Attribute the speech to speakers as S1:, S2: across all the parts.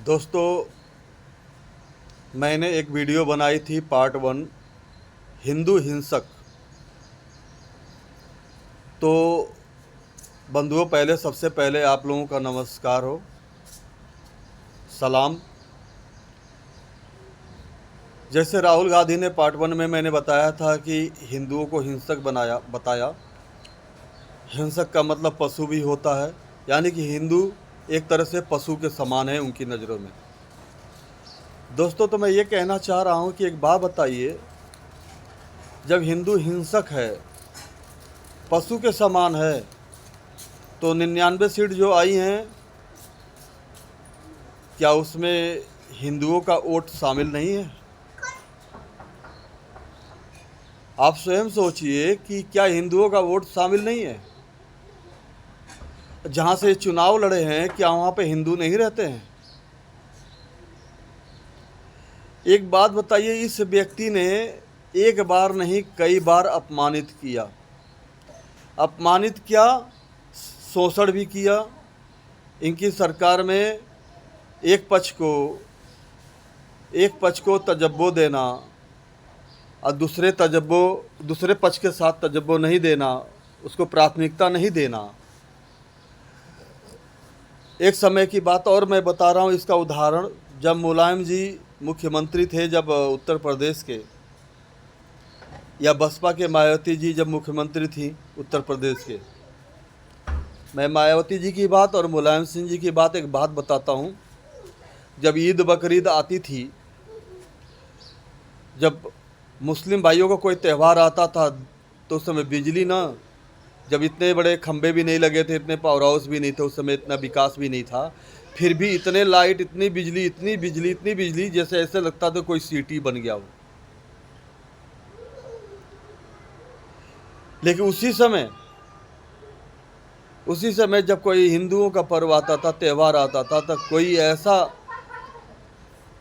S1: दोस्तों, मैंने एक वीडियो बनाई थी पार्ट 1 हिंदू हिंसक। तो बंधुओं, सबसे पहले आप लोगों का नमस्कार हो, सलाम। जैसे राहुल गांधी ने पार्ट 1 में मैंने बताया था कि हिंदुओं को हिंसक बताया। हिंसक का मतलब पशु भी होता है, यानी कि हिंदू एक तरह से पशु के समान है उनकी नज़रों में। दोस्तों, तो मैं ये कहना चाह रहा हूँ कि एक बात बताइए, जब हिंदू हिंसक है, पशु के समान है, तो 99 सीट जो आई हैं, क्या उसमें हिंदुओं का वोट शामिल नहीं है? आप स्वयं सोचिए कि क्या हिंदुओं का वोट शामिल नहीं है? जहाँ से चुनाव लड़े हैं, क्या वहाँ पे हिंदू नहीं रहते हैं? एक बात बताइए, इस व्यक्ति ने एक बार नहीं कई बार अपमानित किया, शोषण भी किया। इनकी सरकार में एक पक्ष को तजब्बो देना और दूसरे पक्ष के साथ तजब्बो नहीं देना, उसको प्राथमिकता नहीं देना। एक समय की बात और मैं बता रहा हूँ, इसका उदाहरण। जब मुलायम जी मुख्यमंत्री थे, जब उत्तर प्रदेश के, या बसपा के मायावती जी जब मुख्यमंत्री थी उत्तर प्रदेश के, मैं मायावती जी की बात और मुलायम सिंह जी की बात एक बात बताता हूँ। जब ईद बकरीद आती थी, जब मुस्लिम भाइयों का कोई त्यौहार आता था, तो उस समय बिजली ना, जब इतने बड़े खंबे भी नहीं लगे थे, इतने पावर हाउस भी नहीं थे, उस समय इतना विकास भी नहीं था, फिर भी इतने लाइट, इतनी बिजली, जैसे ऐसे लगता था कोई सिटी बन गया हो। लेकिन उसी समय जब कोई हिंदुओं का पर्व आता था, त्यौहार आता था, तो कोई ऐसा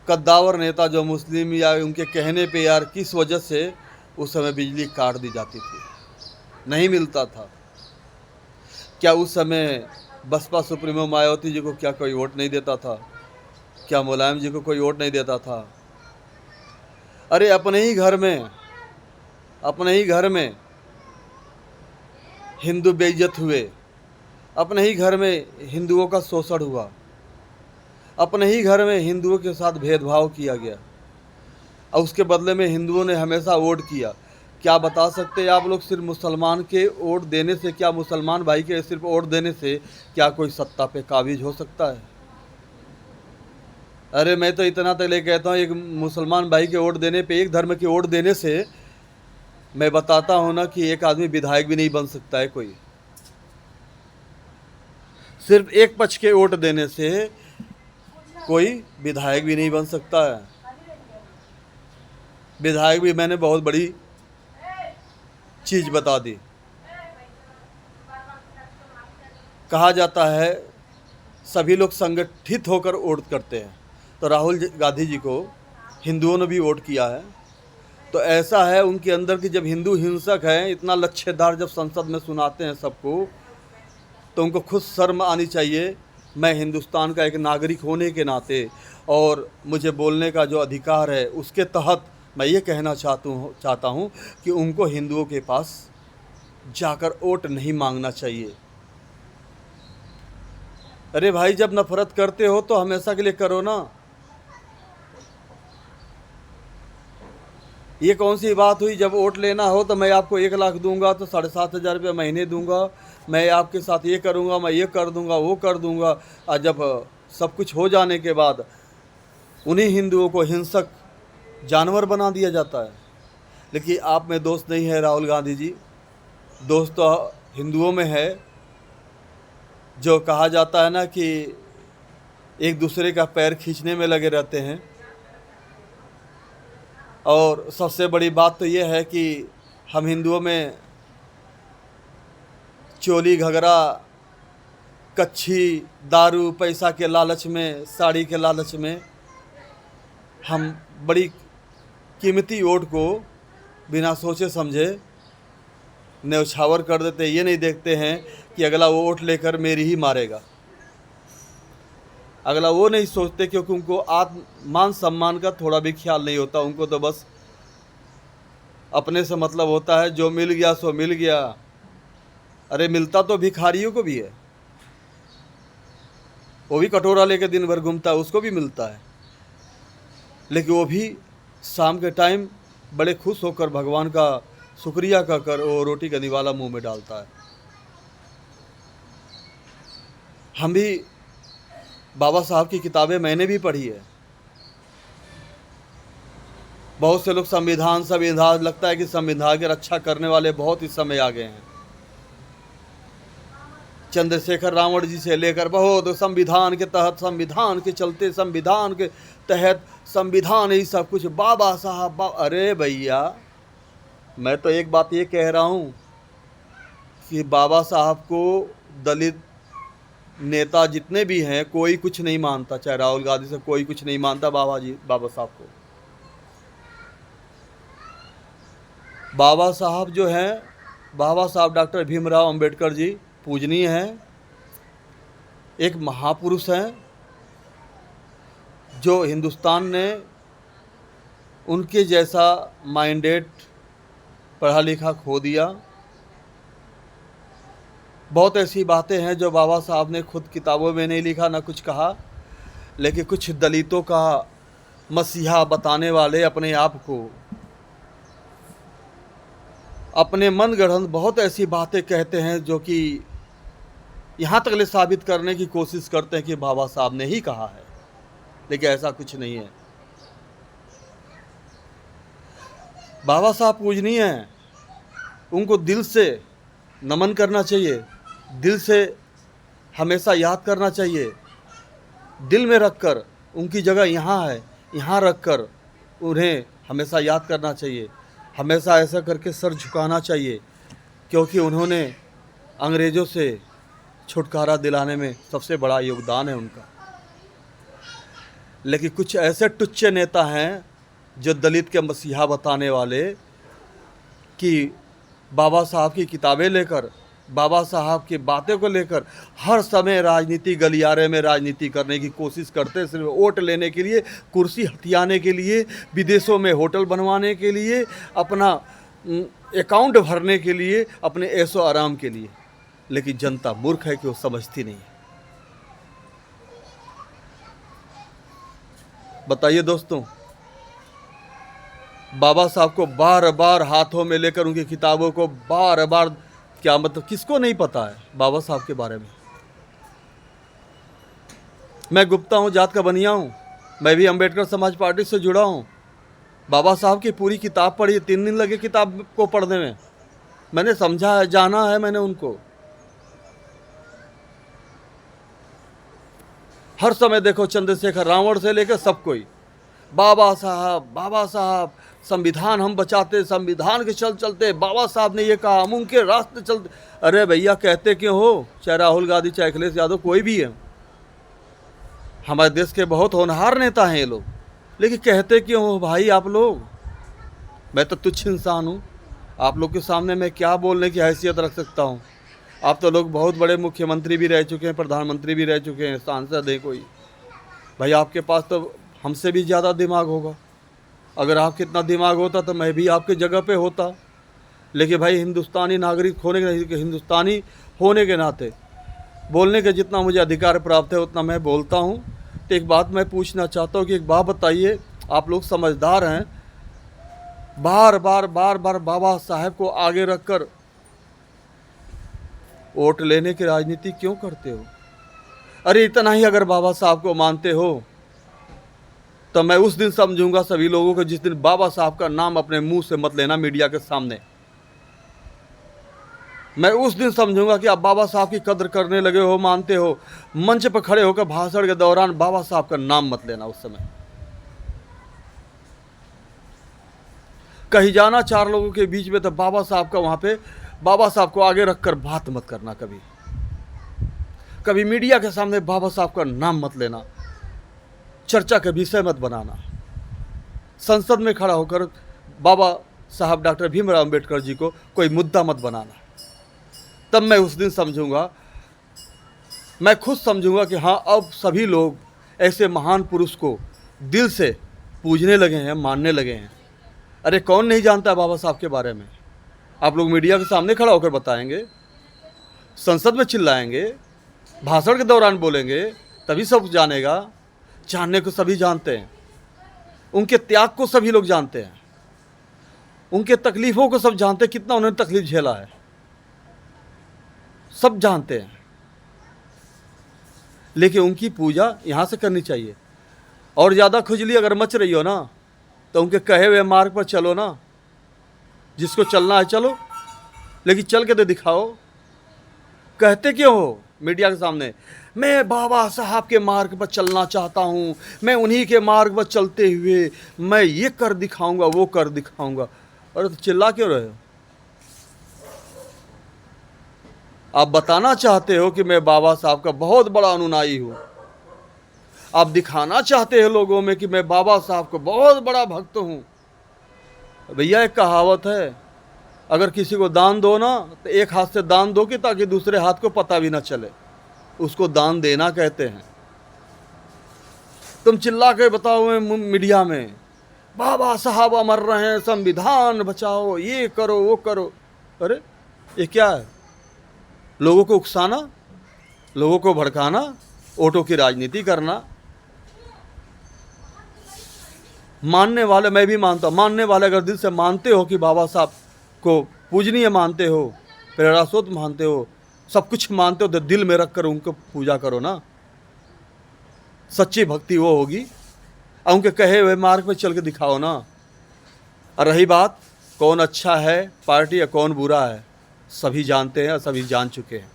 S1: कद्दावर नेता जो मुस्लिम, या उनके कहने पे यार किस वजह से उस समय बिजली काट दी जाती थी, नहीं मिलता था। क्या उस समय बसपा सुप्रीमो मायावती जी को क्या कोई वोट नहीं देता था? क्या मुलायम जी को कोई वोट नहीं देता था? अरे अपने ही घर में हिंदू बेइज्जत हुए, अपने ही घर में हिंदुओं का शोषण हुआ, अपने ही घर में हिंदुओं के साथ भेदभाव किया गया, और उसके बदले में हिंदुओं ने हमेशा वोट किया। क्या बता सकते हैं आप लोग, सिर्फ मुसलमान के वोट देने से, क्या मुसलमान भाई के सिर्फ वोट देने से क्या कोई सत्ता पे काबिज हो सकता है? अरे मैं तो इतना तक कहता हूँ, एक मुसलमान भाई के वोट देने पे, एक धर्म के वोट देने से, मैं बताता हूँ ना कि एक आदमी विधायक भी नहीं बन सकता है कोई। सिर्फ एक पक्ष के वोट देने से कोई विधायक भी नहीं बन सकता है। विधायक भी मैंने बहुत बड़ी चीज़ बता दी। कहा जाता है सभी लोग संगठित होकर वोट करते हैं, तो राहुल गांधी जी को हिंदुओं ने भी वोट किया है। तो ऐसा है उनके अंदर कि जब हिंदू हिंसक हैं, इतना लच्छेदार जब संसद में सुनाते हैं सबको, तो उनको खुद शर्म आनी चाहिए। मैं हिंदुस्तान का एक नागरिक होने के नाते, और मुझे बोलने का जो अधिकार है, उसके तहत मैं ये कहना चाहता हूँ कि उनको हिंदुओं के पास जाकर वोट नहीं मांगना चाहिए। अरे भाई, जब नफरत करते हो तो हमेशा के लिए करो ना। ये कौन सी बात हुई, जब वोट लेना हो तो मैं आपको 1 लाख दूंगा तो 7,500 रुपये महीने दूंगा, मैं आपके साथ ये करूंगा, मैं ये कर दूंगा, वो कर दूंगा। और जब सब कुछ हो जाने के बाद उन्हीं हिंदुओं को हिंसक जानवर बना दिया जाता है। लेकिन आप में दोस्त नहीं है राहुल गांधी जी, दोस्त तो हिंदुओं में है। जो कहा जाता है ना कि एक दूसरे का पैर खींचने में लगे रहते हैं। और सबसे बड़ी बात तो ये है कि हम हिंदुओं में चोली, घघरा, कच्छी, दारू, पैसा के लालच में, साड़ी के लालच में हम बड़ी कीमती वोट को बिना सोचे समझे न्यौछावर कर देते हैं। ये नहीं देखते हैं कि अगला वो वोट लेकर मेरी ही मारेगा। अगला वो नहीं सोचते, क्योंकि उनको मान सम्मान का थोड़ा भी ख्याल नहीं होता। उनको तो बस अपने से मतलब होता है, जो मिल गया सो मिल गया। अरे मिलता तो भिखारियों को भी है, वो भी कटोरा लेकर दिन भर घूमता है, उसको भी मिलता है, लेकिन वो भी शाम के टाइम बड़े खुश होकर भगवान का शुक्रिया कहकर वो रोटी का निवाला मुंह में डालता है। हम भी बाबा साहब की किताबें मैंने भी पढ़ी है। बहुत से लोग संविधान लगता है कि संविधान की रक्षा करने वाले बहुत इस समय आ गए हैं। चंद्रशेखर रावण जी से लेकर बहुत संविधान के तहत, संविधान के चलते, संविधान के तहत, संविधान ही सब कुछ, बाबा साहब अरे भैया, मैं तो एक बात ये कह रहा हूँ कि बाबा साहब को दलित नेता जितने भी हैं कोई कुछ नहीं मानता, चाहे राहुल गांधी से कोई कुछ नहीं मानता बाबा साहब को। बाबा साहब जो हैं, बाबा साहब डॉक्टर भीमराव अंबेडकर जी पूजनीय हैं, एक महापुरुष हैं जो हिंदुस्तान ने उनके जैसा माइंडेड पढ़ा लिखा खो दिया। बहुत ऐसी बातें हैं जो बाबा साहब ने खुद किताबों में नहीं लिखा, ना कुछ कहा, लेकिन कुछ दलितों का मसीहा बताने वाले अपने आप को, अपने मन गढ़ंत बहुत ऐसी बातें कहते हैं जो कि यहाँ तक ले साबित करने की कोशिश करते हैं कि बाबा साहब ने ही कहा है, लेकिन ऐसा कुछ नहीं है। बाबा साहब पूजनीय हैं, उनको दिल से नमन करना चाहिए, दिल से हमेशा याद करना चाहिए, दिल में रखकर, उनकी जगह यहाँ है, यहाँ रखकर उन्हें हमेशा याद करना चाहिए, हमेशा ऐसा करके सर झुकाना चाहिए, क्योंकि उन्होंने अंग्रेज़ों से छुटकारा दिलाने में सबसे बड़ा योगदान है उनका। लेकिन कुछ ऐसे टुच्चे नेता हैं जो दलित के मसीहा बताने वाले, कि बाबा साहब की किताबें लेकर, बाबा साहब की बातें को लेकर हर समय राजनीति, गलियारे में राजनीति करने की कोशिश करते, सिर्फ वोट लेने के लिए, कुर्सी हथियाने के लिए, विदेशों में होटल बनवाने के लिए, अपना अकाउंट भरने के लिए, अपने ऐशो आराम के लिए। लेकिन जनता मूर्ख है कि वो समझती नहीं है। बताइए दोस्तों, बाबा साहब को बार बार हाथों में लेकर, उनकी किताबों को बार बार, क्या मतलब, किसको नहीं पता है बाबा साहब के बारे में। मैं गुप्ता हूँ, जात का बनिया हूँ, मैं भी अंबेडकर समाज पार्टी से जुड़ा हूँ। बाबा साहब की पूरी किताब पढ़ी, 3 दिन लगे किताब को पढ़ने में। मैंने समझा है, जाना है मैंने उनको। हर समय देखो, चंद्रशेखर रावण से लेकर सब कोई बाबा साहब, संविधान हम बचाते, संविधान के चलते बाबा साहब ने ये कहा, हम उनके रास्ते चलते। अरे भैया, कहते क्यों हो? चाहे राहुल गांधी, चाहे अखिलेश यादव, कोई भी है, हमारे देश के बहुत होनहार नेता हैं ये लोग, लेकिन कहते क्यों हो भाई आप लोग? मैं तो तुच्छ इंसान हूँ, आप लोग के सामने मैं क्या बोलने की हैसियत रख सकता हूँ? आप तो लोग बहुत बड़े मुख्यमंत्री भी रह चुके हैं, प्रधानमंत्री भी रह चुके हैं, सांसद हैं कोई। भाई आपके पास तो हमसे भी ज़्यादा दिमाग होगा। अगर आपके इतना दिमाग होता तो मैं भी आपके जगह पे होता। लेकिन भाई, हिंदुस्तानी नागरिक होने के, हिंदुस्तानी होने के नाते बोलने के जितना मुझे अधिकार प्राप्त है उतना मैं बोलता हूँ। तो एक बात मैं पूछना चाहता हूँ कि एक बात बताइए, आप लोग समझदार हैं, बार बार बाबा साहब को आगे रखकर वोट लेने की राजनीति क्यों करते हो? अरे इतना ही अगर बाबा साहब को मानते हो तो मैं उस दिन समझूंगा सभी लोगों को जिस दिन बाबा साहब का नाम अपने मुंह से मत लेना मीडिया के सामने। मैं उस दिन समझूंगा कि आप बाबा साहब की कद्र करने लगे हो, मानते हो। मंच पर खड़े होकर भाषण के दौरान बाबा साहब का नाम मत लेना। उस समय कहीं जाना 4 लोगों के बीच में तो बाबा साहब का, वहां पे बाबा साहब को आगे रखकर बात मत करना। कभी मीडिया के सामने बाबा साहब का नाम मत लेना, चर्चा का विषय मत बनाना। संसद में खड़ा होकर बाबा साहब डॉक्टर भीमराव अंबेडकर जी को कोई मुद्दा मत बनाना। तब मैं उस दिन समझूंगा, मैं खुद समझूंगा कि हाँ, अब सभी लोग ऐसे महान पुरुष को दिल से पूजने लगे हैं, मानने लगे हैं। अरे कौन नहीं जानता है बाबा साहब के बारे में? आप लोग मीडिया के सामने खड़ा होकर बताएंगे, संसद में चिल्लाएंगे, भाषण के दौरान बोलेंगे, तभी सब जानेगा। जानने को सभी जानते हैं, उनके त्याग को सभी लोग जानते हैं, उनके तकलीफ़ों को सब जानते हैं, कितना उन्होंने तकलीफ झेला है सब जानते हैं। लेकिन उनकी पूजा यहाँ से करनी चाहिए। और ज़्यादा खुजली अगर मच रही हो ना, तो उनके कहे हुए मार्ग पर चलो ना, जिसको चलना है चलो, लेकिन चल के तो दिखाओ। कहते क्यों हो मीडिया के सामने, मैं बाबा साहब के मार्ग पर चलना चाहता हूँ, मैं उन्हीं के मार्ग पर चलते हुए मैं ये कर दिखाऊंगा, वो कर दिखाऊंगा। अरे तो चिल्ला क्यों रहे हो? आप बताना चाहते हो कि मैं बाबा साहब का बहुत बड़ा अनुयायी हूँ, आप दिखाना चाहते हो लोगों में कि मैं बाबा साहब को बहुत बड़ा भक्त हूँ। भैया एक कहावत है, अगर किसी को दान दो ना, तो एक हाथ से दान दो कि ताकि दूसरे हाथ को पता भी ना चले, उसको दान देना कहते हैं। तुम चिल्ला के बताओ मीडिया में बाबा साहब अमर रहे, संविधान बचाओ, ये करो वो करो। अरे ये क्या है? लोगों को उकसाना, लोगों को भड़काना, वोटों की राजनीति करना। मानने वाले, मैं भी मानता हूँ, मानने वाले अगर दिल से मानते हो कि बाबा साहब को पूजनीय मानते हो, प्रेरणास्रोत मानते हो, सब कुछ मानते हो, तो दिल में रख कर उनको पूजा करो ना। सच्ची भक्ति वो होगी। और उनके कहे हुए मार्ग पे चल के दिखाओ ना। और रही बात कौन अच्छा है पार्टी या कौन बुरा है, सभी जानते हैं और सभी जान चुके हैं।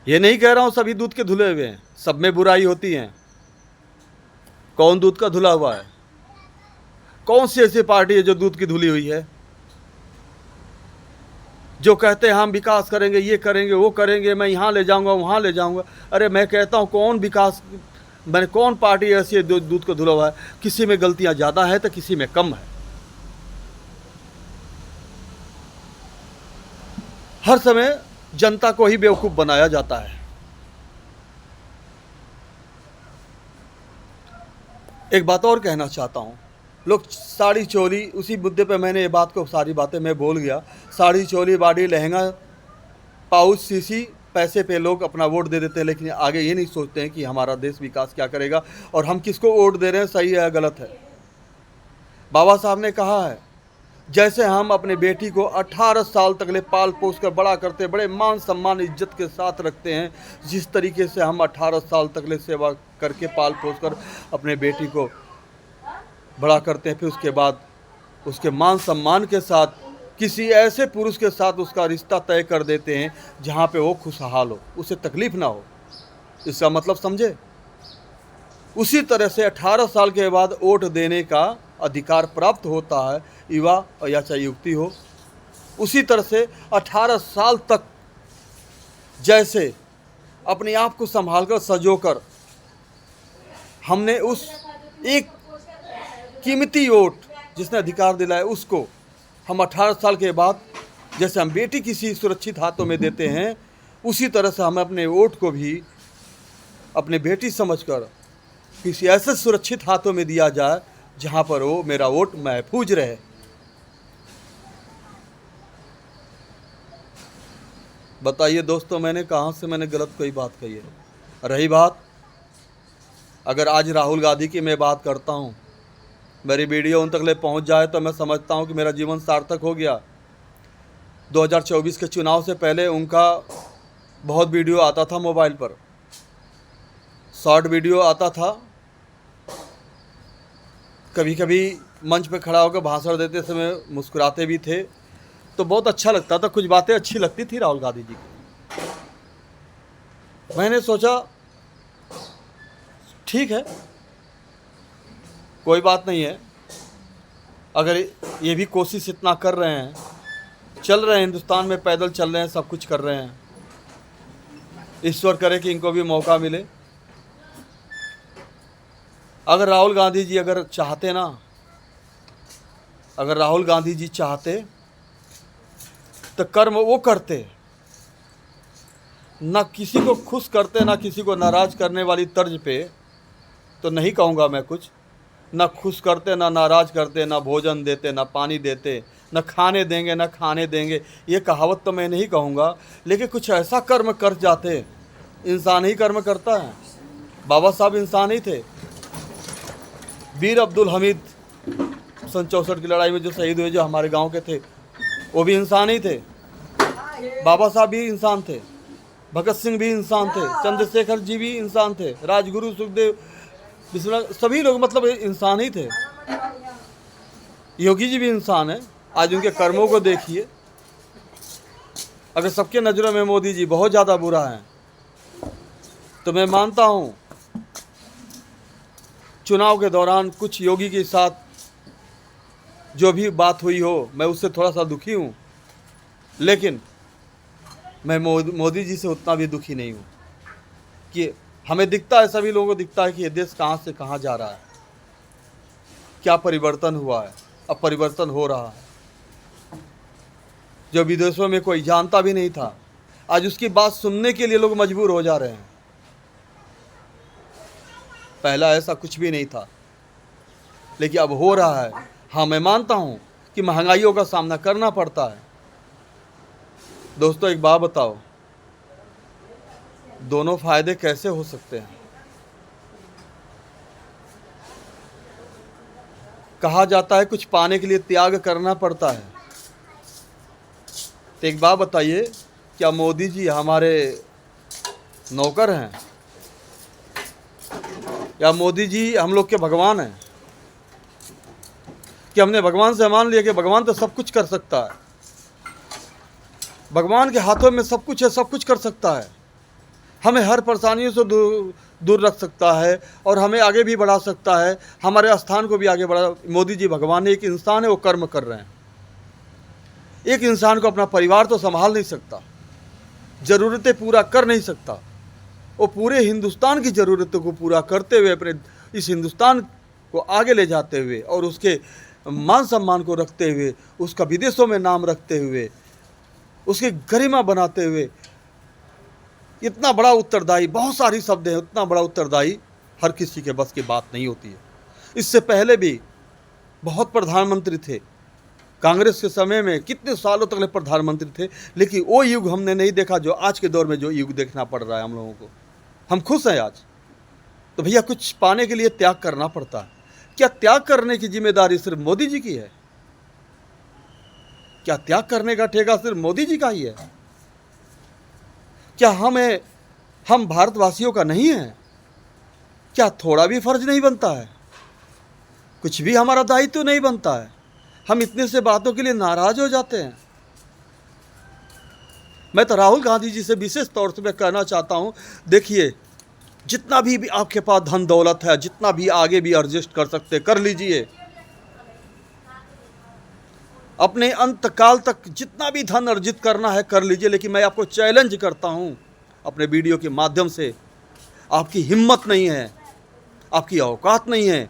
S1: ये नहीं कह रहा हूँ सभी दूध के धुले हुए हैं, सब में बुराई होती है। कौन दूध का धुला हुआ है? कौन सी ऐसी पार्टी है जो दूध की धुली हुई है, जो कहते हैं हम विकास करेंगे, ये करेंगे, वो करेंगे, मैं यहाँ ले जाऊंगा, वहाँ ले जाऊंगा। अरे मैं कहता हूँ कौन विकास, मैंने कौन पार्टी ऐसी है जो दूध को धुला हुआ है? किसी में गलतियाँ ज़्यादा है तो किसी में कम है। हर समय जनता को ही बेवकूफ़ बनाया जाता है। एक बात और कहना चाहता हूँ, लोग साड़ी चोली, उसी मुद्दे पे मैंने ये बात को, सारी बातें मैं बोल गया। साड़ी चोली बाड़ी लहंगा पाउच सीसी पैसे पे लोग अपना वोट दे देते हैं, लेकिन आगे ये नहीं सोचते हैं कि हमारा देश विकास क्या करेगा और हम किसको वोट दे रहे हैं, सही है या गलत है। बाबा साहब ने कहा है, जैसे हम अपने बेटी को 18 साल तक ले पाल पोस कर बड़ा करते, बड़े मान सम्मान इज्जत के साथ रखते हैं, जिस तरीके से हम 18 साल तक ले सेवा करके पाल पोस कर अपने बेटी को बड़ा करते हैं, फिर उसके बाद उसके मान सम्मान के साथ किसी ऐसे पुरुष के साथ उसका रिश्ता तय कर देते हैं जहाँ पे वो खुशहाल हो, उसे तकलीफ़ ना हो। इसका मतलब समझे? उसी तरह से 18 साल के बाद वोट देने का अधिकार प्राप्त होता है, युवा या चाहे युवती हो। उसी तरह से 18 साल तक जैसे अपने आप को संभाल कर सजो कर हमने उस एक कीमती वोट जिसने अधिकार दिलाया उसको हम 18 साल के बाद जैसे हम बेटी किसी सुरक्षित हाथों में देते हैं, उसी तरह से हमें अपने वोट को भी अपने बेटी समझकर किसी ऐसे सुरक्षित हाथों में दिया जाए जहां पर वो मेरा वोट महफूज रहे। बताइए दोस्तों, मैंने गलत कोई बात कही है? रही बात, अगर आज राहुल गांधी की मैं बात करता हूँ, मेरी वीडियो उन तक ले पहुँच जाए तो मैं समझता हूँ कि मेरा जीवन सार्थक हो गया। 2024 के चुनाव से पहले उनका बहुत वीडियो आता था मोबाइल पर, शॉर्ट वीडियो आता था, कभी कभी मंच पे खड़ा होकर भाषण देते समय मुस्कुराते भी थे, तो बहुत अच्छा लगता था, कुछ बातें अच्छी लगती थी राहुल गांधी जी की। मैंने सोचा ठीक है, कोई बात नहीं है, अगर ये भी कोशिश इतना कर रहे हैं, चल रहे हैं हिंदुस्तान में, पैदल चल रहे हैं, सब कुछ कर रहे हैं, ईश्वर करे कि इनको भी मौका मिले। अगर राहुल गांधी जी अगर चाहते ना, अगर राहुल गांधी जी चाहते तो कर्म वो करते ना किसी को खुश करते ना किसी को नाराज़ करने वाली तर्ज पे तो नहीं कहूँगा मैं कुछ। ना खुश करते ना नाराज़ करते, ना भोजन देते ना पानी देते, ना खाने देंगे ना खाने देंगे, ये कहावत तो मैं नहीं कहूँगा। लेकिन कुछ ऐसा कर्म कर जाते, इंसान ही कर्म करता है। बाबा साहब इंसान ही थे। वीर अब्दुल हमीद सन 64 की लड़ाई में जो शहीद हुए, जो हमारे गांव के थे, वो भी इंसान ही थे। बाबा साहब भी इंसान थे, भगत सिंह भी इंसान थे, चंद्रशेखर जी भी इंसान थे, राजगुरु सुखदेव विश्वनाथ, सभी लोग मतलब इंसान ही थे। योगी जी भी इंसान है। आज उनके कर्मों को देखिए। अगर सबके नज़रों में मोदी जी बहुत ज़्यादा बुरा है, तो मैं मानता हूँ चुनाव के दौरान कुछ योगी के साथ जो भी बात हुई हो, मैं उससे थोड़ा सा दुखी हूँ, लेकिन मैं मोदी जी से उतना भी दुखी नहीं हूँ कि हमें दिखता है, सभी लोगों को दिखता है कि ये देश कहाँ से कहाँ जा रहा है, क्या परिवर्तन हुआ है। अब परिवर्तन हो रहा है। जो विदेशों में कोई जानता भी नहीं था, आज उसकी बात सुनने के लिए लोग मजबूर हो जा रहे हैं। पहला ऐसा कुछ भी नहीं था, लेकिन अब हो रहा है। हाँ, मैं मानता हूँ कि महंगाइयों का सामना करना पड़ता है। दोस्तों, एक बात बताओ, दोनों फायदे कैसे हो सकते हैं? कहा जाता है कुछ पाने के लिए त्याग करना पड़ता है। तो एक बात बताइए, क्या मोदी जी हमारे नौकर हैं या मोदी जी हम लोग के भगवान हैं? कि हमने भगवान से मान लिया कि भगवान तो सब कुछ कर सकता है, भगवान के हाथों में सब कुछ है, सब कुछ कर सकता है, हमें हर परेशानियों से दूर रख सकता है और हमें आगे भी बढ़ा सकता है, हमारे स्थान को भी आगे बढ़ा। मोदी जी भगवान है, एक इंसान है, वो कर्म कर रहे हैं। एक इंसान को अपना परिवार तो संभाल नहीं सकता, ज़रूरतें पूरा कर नहीं सकता, वो पूरे हिंदुस्तान की ज़रूरतों को पूरा करते हुए अपने इस हिंदुस्तान को आगे ले जाते हुए और उसके मान सम्मान को रखते हुए, उसका विदेशों में नाम रखते हुए, उसकी गरिमा बनाते हुए, इतना बड़ा उत्तरदायी, बहुत सारी शब्द हैं, उतना बड़ा उत्तरदायी हर किसी के बस की बात नहीं होती है। इससे पहले भी बहुत प्रधानमंत्री थे, कांग्रेस के समय में कितने सालों तक प्रधानमंत्री थे, लेकिन वो युग हमने नहीं देखा जो आज के दौर में जो युग देखना पड़ रहा है हम लोगों को। हम खुश हैं आज। तो भैया, कुछ पाने के लिए त्याग करना पड़ता है। क्या त्याग करने की जिम्मेदारी सिर्फ मोदी जी की है? क्या त्याग करने का ठेका सिर्फ मोदी जी का ही है? क्या हम भारतवासियों का नहीं है? क्या थोड़ा भी फर्ज नहीं बनता है? कुछ भी हमारा दायित्व नहीं बनता है? हम इतने से बातों के लिए नाराज हो जाते हैं। मैं तो राहुल गांधी जी से विशेष तौर से मैं कहना चाहता हूं, देखिए, जितना भी आपके पास धन दौलत है, जितना भी आगे भी एडजस्ट कर सकते कर लीजिए, अपने अंत काल तक जितना भी धन अर्जित करना है कर लीजिए, लेकिन मैं आपको चैलेंज करता हूं अपने वीडियो के माध्यम से, आपकी हिम्मत नहीं है, आपकी औकात नहीं है,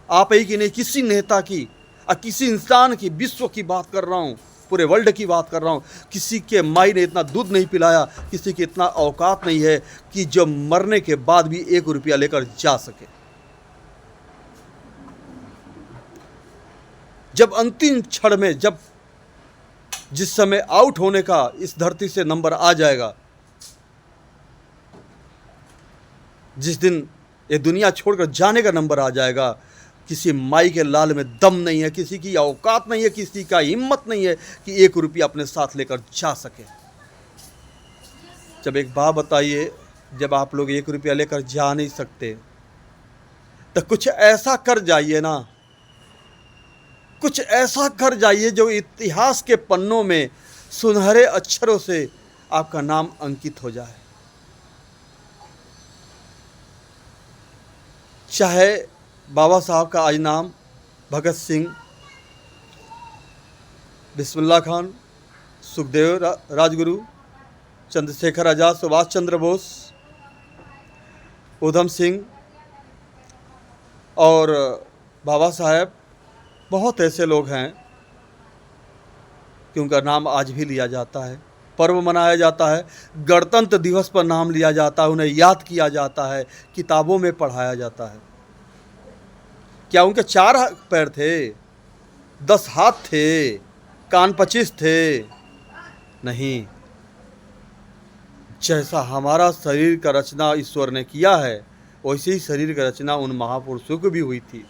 S1: आप ही की नहीं, किसी नेता की और किसी इंसान की, विश्व की बात कर रहा हूँ, पूरे वर्ल्ड की बात कर रहा हूँ, किसी के माई ने इतना दूध नहीं पिलाया, किसी की इतना औकात नहीं है कि जो मरने के बाद भी 1 रुपया लेकर जा सके। जब अंतिम क्षण में, जब जिस समय आउट होने का इस धरती से नंबर आ जाएगा, जिस दिन ये दुनिया छोड़कर जाने का नंबर आ जाएगा, किसी माई के लाल में दम नहीं है, किसी की औकात नहीं है, किसी का हिम्मत नहीं है कि 1 रुपया अपने साथ लेकर जा सके। जब एक बात बताइए, जब आप लोग 1 रुपया लेकर जा नहीं सकते, तो कुछ ऐसा कर जाइए ना, कुछ ऐसा कर जाइए जो इतिहास के पन्नों में सुनहरे अक्षरों से आपका नाम अंकित हो जाए। चाहे बाबा साहब का आज नाम भगत सिंह, बिस्मिल्लाह खान, सुखदेव राजगुरु, चंद्रशेखर आज़ाद, सुभाष चंद्र बोस, उधम सिंह और बाबा साहब, बहुत ऐसे लोग हैं कि उनका नाम आज भी लिया जाता है। पर्व मनाया जाता है, गणतंत्र दिवस पर नाम लिया जाता है, उन्हें याद किया जाता है, किताबों में पढ़ाया जाता है। क्या उनके 4 पैर थे, 10 हाथ थे, कान 25 थे? नहीं। जैसा हमारा शरीर का रचना ईश्वर ने किया है, वैसे ही शरीर की रचना उन महापुरुषों को भी हुई थी।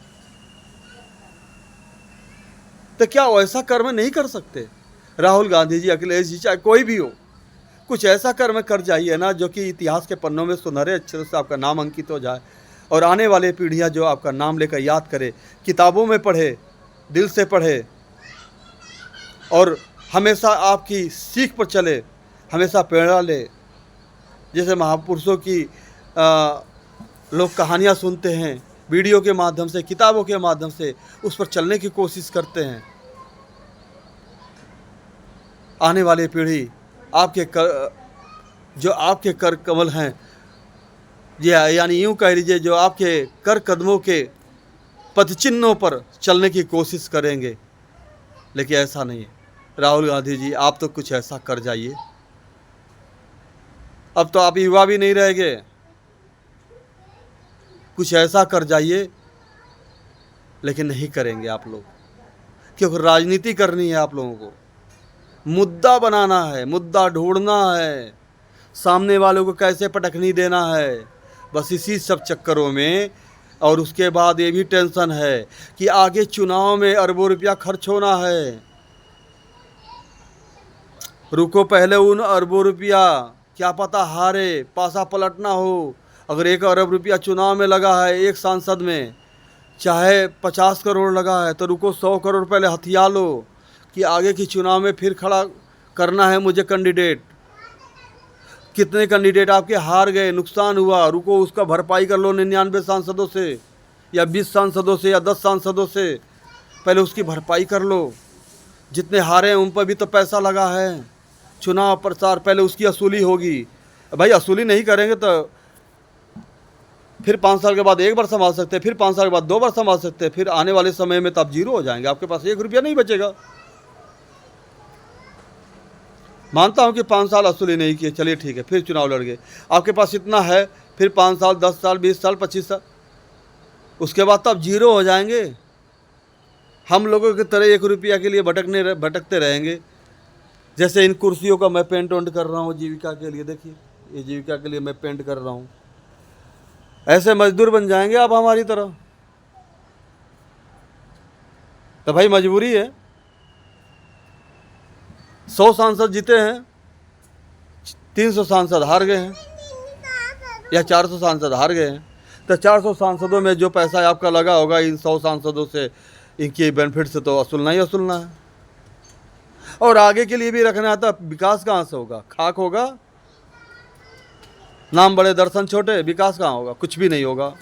S1: तो क्या वैसा कर्म नहीं कर सकते? राहुल गांधी जी, अखिलेश जी, चाहे कोई भी हो, कुछ ऐसा कर्म कर जाइए ना जो कि इतिहास के पन्नों में सुनहरे अक्षरों से आपका नाम अंकित हो जाए, और आने वाले पीढ़ियां जो आपका नाम लेकर याद करे, किताबों में पढ़े, दिल से पढ़े, और हमेशा आपकी सीख पर चले, हमेशा प्रेरणा ले। जैसे महापुरुषों की लोग कहानियाँ सुनते हैं, वीडियो के माध्यम से, किताबों के माध्यम से उस पर चलने की कोशिश करते हैं। आने वाली पीढ़ी जो आपके कर कमल हैं, यानी यूँ कह लीजिए जो आपके कर कदमों के पदचिन्हों पर चलने की कोशिश करेंगे। लेकिन ऐसा नहीं है। राहुल गांधी जी, आप तो कुछ ऐसा कर जाइए। अब तो आप युवा भी नहीं रहेंगे, कुछ ऐसा कर जाइए। लेकिन नहीं करेंगे आप लोग, क्योंकि राजनीति करनी है। आप लोगों को मुद्दा बनाना है, मुद्दा ढूंढना है, सामने वालों को कैसे पटखनी देना है, बस इसी सब चक्करों में। और उसके बाद ये भी टेंशन है कि आगे चुनाव में अरबों रुपया खर्च होना है। रुको पहले उन अरबों रुपया, क्या पता हारे, पासा पलटना हो। अगर 1 अरब रुपया चुनाव में लगा है एक सांसद में, चाहे 50 करोड़ लगा है, तो रुको 100 करोड़ पहले हथिया लो कि आगे की चुनाव में फिर खड़ा करना है मुझे कैंडिडेट। कितने कैंडिडेट आपके हार गए, नुकसान हुआ, रुको उसका भरपाई कर लो 99 सांसदों से, या 20 सांसदों से, या 10 सांसदों से, पहले उसकी भरपाई कर लो। जितने हारे हैं उन पर भी तो पैसा लगा है। चुनाव प्रचार पहले उसकी असूली होगी। भाई असूली नहीं करेंगे तो फिर 5 साल के बाद 1 बार संभाल सकते हैं, फिर 5 साल के बाद 2 बार संभाल सकते हैं, फिर आने वाले समय में तो आप जीरो हो जाएंगे, आपके पास 1 रुपया नहीं बचेगा। मानता हूँ कि 5 साल असूली नहीं किए, चलिए ठीक है, फिर चुनाव लड़ गए, आपके पास इतना है, फिर 5 साल, 10 साल, 20 साल, 25 साल, उसके बाद तो आप जीरो हो जाएंगे। हम लोगों की तरह 1 रुपया के लिए भटकते रहेंगे। जैसे इन कुर्सियों का मैं पेंट वेंट कर रहा हूँ जीविका के लिए, देखिए ये जीविका के लिए मैं पेंट कर रहा हूँ। ऐसे मजदूर बन जाएंगे आप हमारी तरह। तो भाई मजबूरी है। 100 सांसद जीते हैं, 300 सांसद हार गए हैं, या 400 सांसद हार गए हैं। तो 400 सांसदों में जो पैसा आपका लगा होगा, इन 100 सांसदों से इनके बेनिफिट से तो वसूलना ही वसूलना है। और आगे के लिए भी रखना है, तो विकास कहाँ से होगा? खाक होगा। नाम बड़े दर्शन छोटे, विकास कहाँ होगा? कुछ भी नहीं होगा।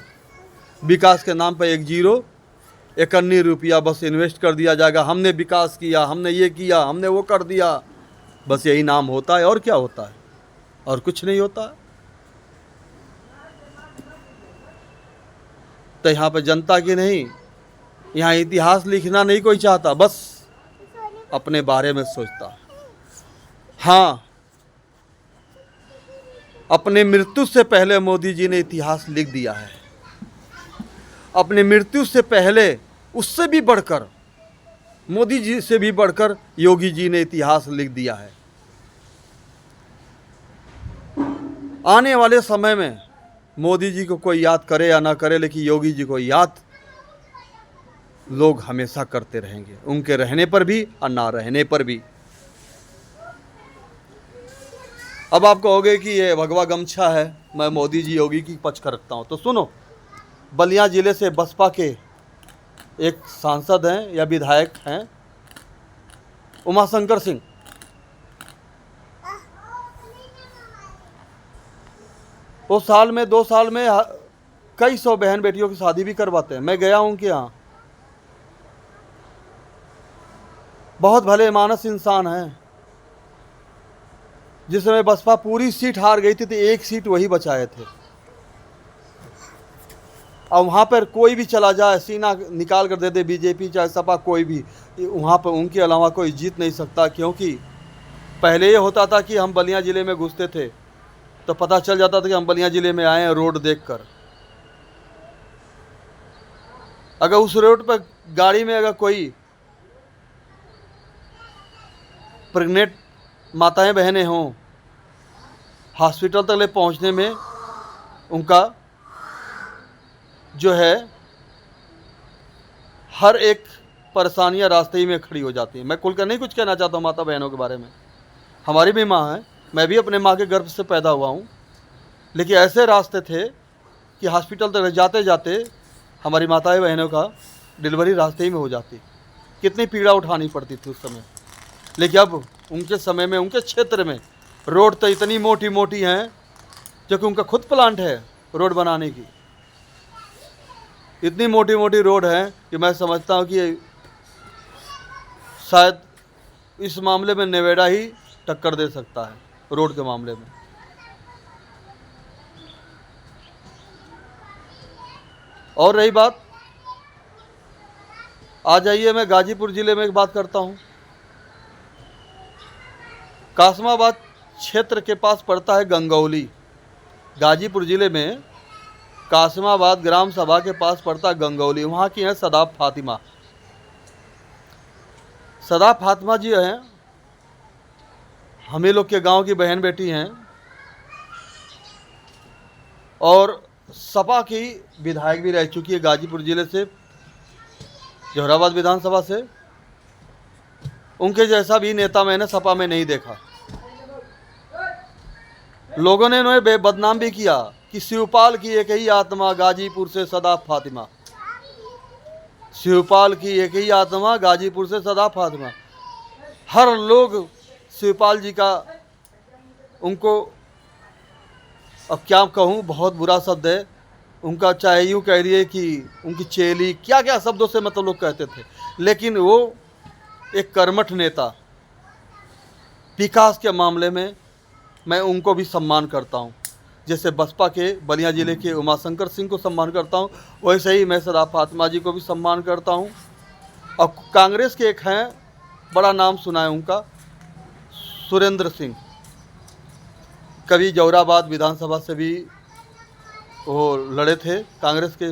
S1: विकास के नाम पर 1 जीरो, 51 रुपया बस इन्वेस्ट कर दिया जाएगा। हमने विकास किया, हमने ये किया, हमने वो कर दिया, बस यही नाम होता है। और क्या होता है? और कुछ नहीं होता। तो यहाँ पे जनता की नहीं, यहाँ इतिहास लिखना नहीं कोई चाहता, बस अपने बारे में सोचता। हाँ, अपने मृत्यु से पहले मोदी जी ने इतिहास लिख दिया है। अपने मृत्यु से पहले, उससे भी बढ़कर, मोदी जी से भी बढ़कर योगी जी ने इतिहास लिख दिया है। आने वाले समय में मोदी जी को कोई याद करे या ना करे, लेकिन योगी जी को याद लोग हमेशा करते रहेंगे, उनके रहने पर भी और ना रहने पर भी। अब आप कहोगे कि ये भगवा गमछा है, मैं मोदी जी योगी की पक्ष कर रखता हूँ, तो सुनो, बलिया जिले से बसपा के एक सांसद हैं या विधायक हैं, उमाशंकर सिंह। वो साल में 2 साल में कई 100 बहन बेटियों की शादी भी करवाते हैं। मैं गया हूँ उनके यहाँ। बहुत भले मानस इंसान हैं। जिस समय बसपा पूरी सीट हार गई थी तो 1 सीट वही बचाए थे। और वहाँ पर कोई भी चला जाए, सीना निकाल कर दे दे, बीजेपी चाहे सपा, कोई भी, वहाँ पर उनके अलावा कोई जीत नहीं सकता, क्योंकि पहले ये होता था कि हम बलिया ज़िले में घुसते थे तो पता चल जाता था कि हम बलिया ज़िले में आए हैं रोड देखकर। अगर उस रोड पर गाड़ी में अगर कोई प्रेग्नेंट माताएं बहनें हों, हॉस्पिटल तक ले पहुंचने में उनका जो है हर एक परेशानियां रास्ते ही में खड़ी हो जाती हैं। मैं खुलकर नहीं कुछ कहना चाहता हूँ माता बहनों के बारे में, हमारी भी माँ है, मैं भी अपने माँ के गर्भ से पैदा हुआ हूँ, लेकिन ऐसे रास्ते थे कि हॉस्पिटल तक जाते जाते हमारी माताएं बहनों का डिलीवरी रास्ते ही में हो जाती। कितनी पीड़ा उठानी पड़ती थी उस समय। लेकिन अब उनके समय में उनके क्षेत्र में रोड तो इतनी मोटी मोटी हैं, जो कि उनका खुद प्लांट है रोड बनाने की। इतनी मोटी मोटी रोड है कि मैं समझता हूँ कि शायद इस मामले में नेवेडा ही टक्कर दे सकता है रोड के मामले में। और रही बात, आ जाइए मैं गाजीपुर ज़िले में एक बात करता हूँ। कासमाबाद क्षेत्र के पास पड़ता है गंगौली। गाजीपुर ज़िले में कासमाबाद ग्राम सभा के पास पड़ता है गंगौली। वहाँ की हैं सदाब फातिमा। सदाब फातिमा जी हैं, हमें लोग के गांव की बहन बेटी हैं और सपा की विधायक भी रह चुकी है गाजीपुर ज़िले से, जौहराबाद विधानसभा से। उनके जैसा भी नेता मैंने सपा में नहीं देखा। लोगों ने उन्हें बदनाम भी किया कि शिवपाल की एक ही आत्मा गाजीपुर से सदाब फातिमा, शिवपाल की एक ही आत्मा गाजीपुर से सदाब फातिमा। हर लोग शिवपाल जी का, उनको अब क्या कहूँ, बहुत बुरा शब्द है उनका, चाहे यूँ कह रही है कि उनकी चेली, क्या क्या शब्दों से मतलब लोग कहते थे। लेकिन वो एक कर्मठ नेता, विकास के मामले में मैं उनको भी सम्मान करता हूँ। जैसे बसपा के बलिया ज़िले के उमाशंकर सिंह को सम्मान करता हूँ, वैसे ही मैं सदाब फातिमा जी को भी सम्मान करता हूँ। और कांग्रेस के एक हैं, बड़ा नाम सुना है उनका, सुरेंद्र सिंह, कभी जौहराबाद विधानसभा से भी वो लड़े थे कांग्रेस के।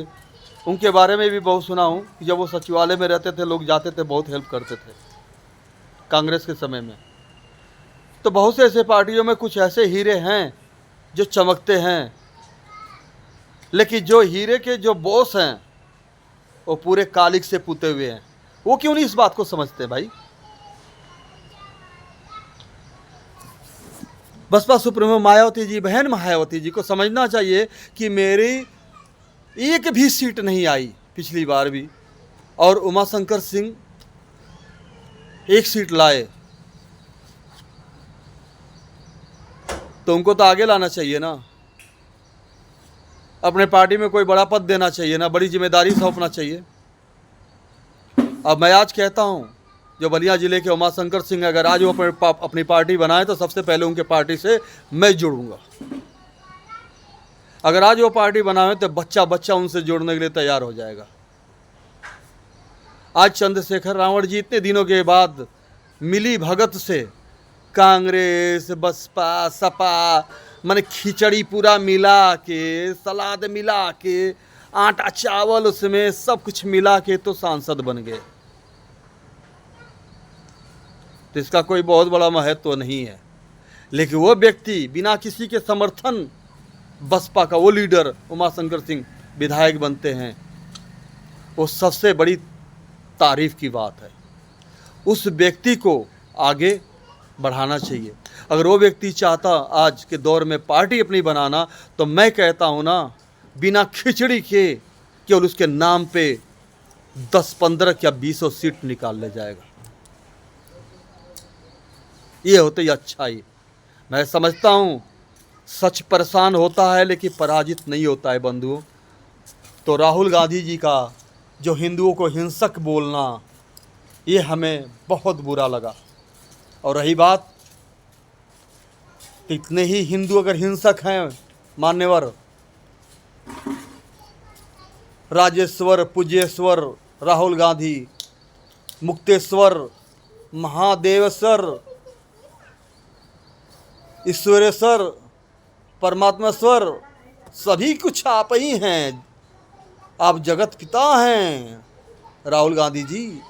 S1: उनके बारे में भी बहुत सुना हूँ कि जब वो सचिवालय में रहते थे लोग जाते थे, बहुत हेल्प करते थे कांग्रेस के समय में। तो बहुत से ऐसे पार्टियों में कुछ ऐसे हीरे हैं जो चमकते हैं, लेकिन जो हीरे के जो बॉस हैं वो पूरे कालिक से पुते हुए हैं। वो क्यों नहीं इस बात को समझते भाई? बसपा सुप्रीमो मायावती जी, बहन मायावती जी को समझना चाहिए कि मेरी एक भी सीट नहीं आई पिछली बार भी, और उमाशंकर सिंह एक सीट लाए, तो उनको तो आगे लाना चाहिए ना, अपने पार्टी में कोई बड़ा पद देना चाहिए ना, बड़ी जिम्मेदारी सौंपना चाहिए। अब मैं आज कहता हूँ, जो बलिया ज़िले के उमाशंकर सिंह, अगर आज वो अपनी पार्टी बनाए तो सबसे पहले उनके पार्टी से मैं जुड़ूंगा। अगर आज वो पार्टी बनाए तो बच्चा बच्चा उनसे जुड़ने के लिए तैयार हो जाएगा। आज चंद्रशेखर रावण जी इतने दिनों के बाद मिली भगत से कांग्रेस, बसपा, सपा, माने खिचड़ी पूरा मिला के, सलाद मिला के, आटा चावल उसमें सब कुछ मिला के तो सांसद बन गए। तो इसका कोई बहुत बड़ा महत्व नहीं है। लेकिन वो व्यक्ति बिना किसी के समर्थन, बसपा का वो लीडर उमाशंकर सिंह विधायक बनते हैं, वो सबसे बड़ी तारीफ की बात है। उस व्यक्ति को आगे बढ़ाना चाहिए। अगर वो व्यक्ति चाहता आज के दौर में पार्टी अपनी बनाना, तो मैं कहता हूँ ना, बिना खिचड़ी के केवल उसके नाम पे 10, 15 या 20 सीट निकाल ले जाएगा। ये होते ही अच्छा ही। मैं समझता हूँ सच परेशान होता है लेकिन पराजित नहीं होता है बंधुओं। तो राहुल गांधी जी का जो हिंदुओं को हिंसक बोलना, ये हमें बहुत बुरा लगा। और रही बात, इतने ही हिंदू अगर हिंसक हैं, मान्यवर राजेश्वर, पूज्येश्वर राहुल गांधी, मुक्तेश्वर, महादेवेश्वर, ईश्वरेश्वर, परमात्मेश्वर, सभी कुछ आप ही हैं। आप जगत पिता हैं राहुल गांधी जी।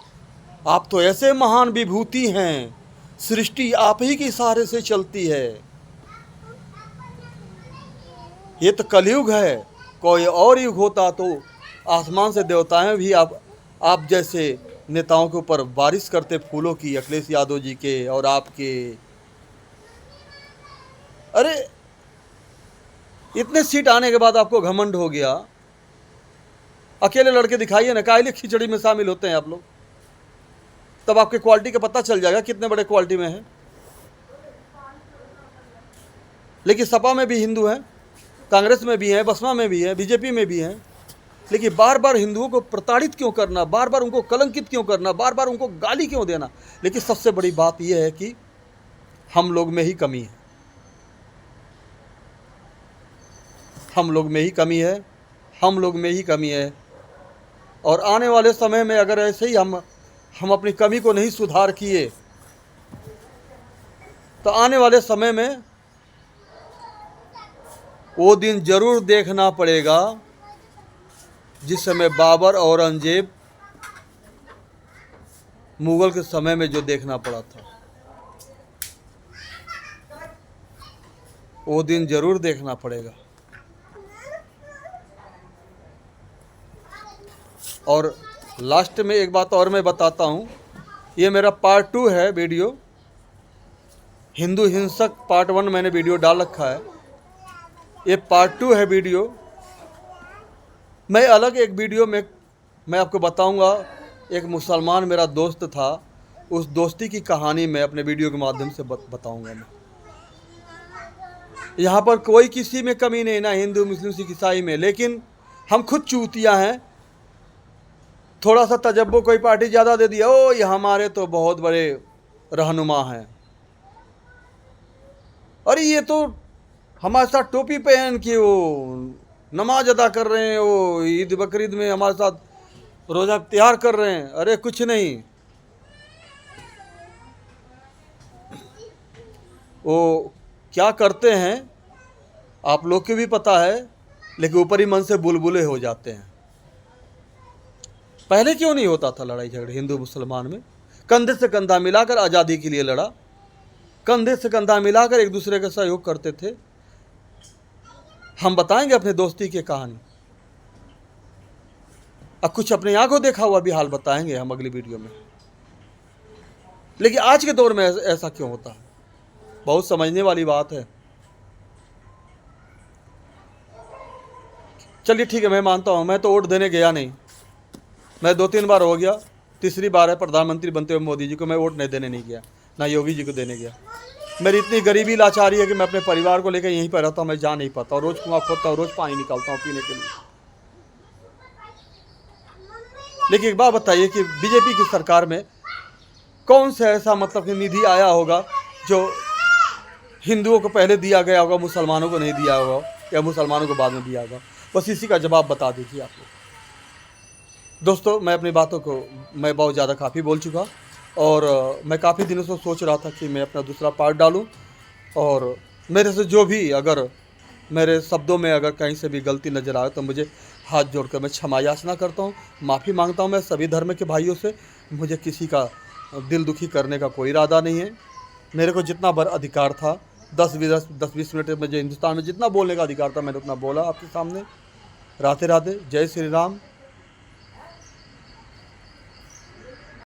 S1: आप तो ऐसे महान विभूति हैं, सृष्टि आप ही के इशारे से चलती है। ये तो कलयुग है, कोई और युग होता तो आसमान से देवताएं भी आप जैसे नेताओं के ऊपर बारिश करते फूलों की, अखिलेश यादव जी के और आपके। अरे इतने सीट आने के बाद आपको घमंड हो गया। अकेले लड़के दिखाइए ना, काहे लिए खिचड़ी में शामिल होते हैं आप लोग? तब आपके क्वालिटी का पता चल जाएगा कितने बड़े क्वालिटी में है। लेकिन सपा में भी हिंदू हैं, कांग्रेस में भी हैं, बसपा में भी हैं, बीजेपी में भी हैं। लेकिन बार बार हिंदुओं को प्रताड़ित क्यों करना, बार बार उनको कलंकित क्यों करना, बार बार उनको गाली क्यों देना? लेकिन सबसे बड़ी बात यह है कि हम लोग में ही कमी है, हम लोग में ही कमी है, हम लोग में ही कमी है। और आने वाले समय में अगर ऐसे ही हम अपनी कमी को नहीं सुधार किए तो आने वाले समय में वो दिन जरूर देखना पड़ेगा जिस समय बाबर और औरंगजेब, मुगल के समय में जो देखना पड़ा था, वो दिन जरूर देखना पड़ेगा। और लास्ट में एक बात और मैं बताता हूँ, ये मेरा पार्ट 2 है वीडियो। हिंदू हिंसक पार्ट 1 मैंने वीडियो डाल रखा है, ये पार्ट 2 है वीडियो। मैं अलग एक वीडियो में मैं आपको बताऊंगा। एक मुसलमान मेरा दोस्त था, उस दोस्ती की कहानी मैं अपने वीडियो के माध्यम से बताऊंगा। मैं यहाँ पर कोई किसी में कमी नहीं, ना हिंदू मुस्लिम सिख ईसाई में, लेकिन हम खुद चूतिया हैं। थोड़ा सा तजब्बो कोई पार्टी ज़्यादा दे दिया, ओ ये हमारे तो बहुत बड़े रहनुमा हैं, अरे ये तो हमारे साथ टोपी पहन के वो नमाज अदा कर रहे हैं, वो ईद बकरीद में हमारे साथ रोज़ा त्योहार कर रहे हैं। अरे कुछ नहीं, वो क्या करते हैं आप लोग को भी पता है, लेकिन ऊपरी मन से बुलबुले हो जाते हैं। पहले क्यों नहीं होता था लड़ाई झगड़े हिंदू मुसलमान में? कंधे से कंधा मिलाकर आज़ादी के लिए लड़ा, कंधे से कंधा मिलाकर एक दूसरे का सहयोग करते थे। हम बताएंगे अपने दोस्ती की कहानी, अब कुछ अपनी आंखों देखा हुआ भी हाल बताएंगे हम अगली वीडियो में। लेकिन आज के दौर में ऐसा क्यों होता है? बहुत समझने वाली बात है। चलिए ठीक है, मैं मानता हूँ, मैं तो वोट देने गया नहीं। मैं 2-3 बार हो गया, तीसरी बार है प्रधानमंत्री बनते हुए मोदी जी को मैं वोट नहीं देने नहीं गया, ना योगी जी को देने गया। मेरी इतनी गरीबी लाचारी है कि मैं अपने परिवार को लेकर यहीं पर रहता हूँ, मैं जा नहीं पाता, और रोज़ कुआं खोदता हूँ, रोज़ पानी निकालता हूँ पीने के लिए। लेकिन एक बात बताइए कि बीजेपी की सरकार में कौन सा ऐसा मतलब कि निधि आया होगा जो हिंदुओं को पहले दिया गया होगा, मुसलमानों को नहीं दिया होगा, या मुसलमानों को बाद में दिया होगा? बस इसी का जवाब बता दीजिए आप लोग। दोस्तों, मैं अपनी बातों को मैं बहुत ज़्यादा काफ़ी बोल चुका, और मैं काफ़ी दिनों से सोच रहा था कि मैं अपना दूसरा पार्ट डालूं, और मेरे से जो भी अगर मेरे शब्दों में अगर कहीं से भी गलती नज़र आए तो मुझे हाथ जोड़कर मैं क्षमा याचना करता हूं, माफ़ी मांगता हूं मैं सभी धर्म के भाइयों से। मुझे किसी का दिल दुखी करने का कोई इरादा नहीं है। मेरे को जितना भर अधिकार था 10-20 मिनट मुझे हिंदुस्तान में जितना बोलने का अधिकार था मैंने उतना बोला आपके सामने। राधे राधे, जय श्री राम।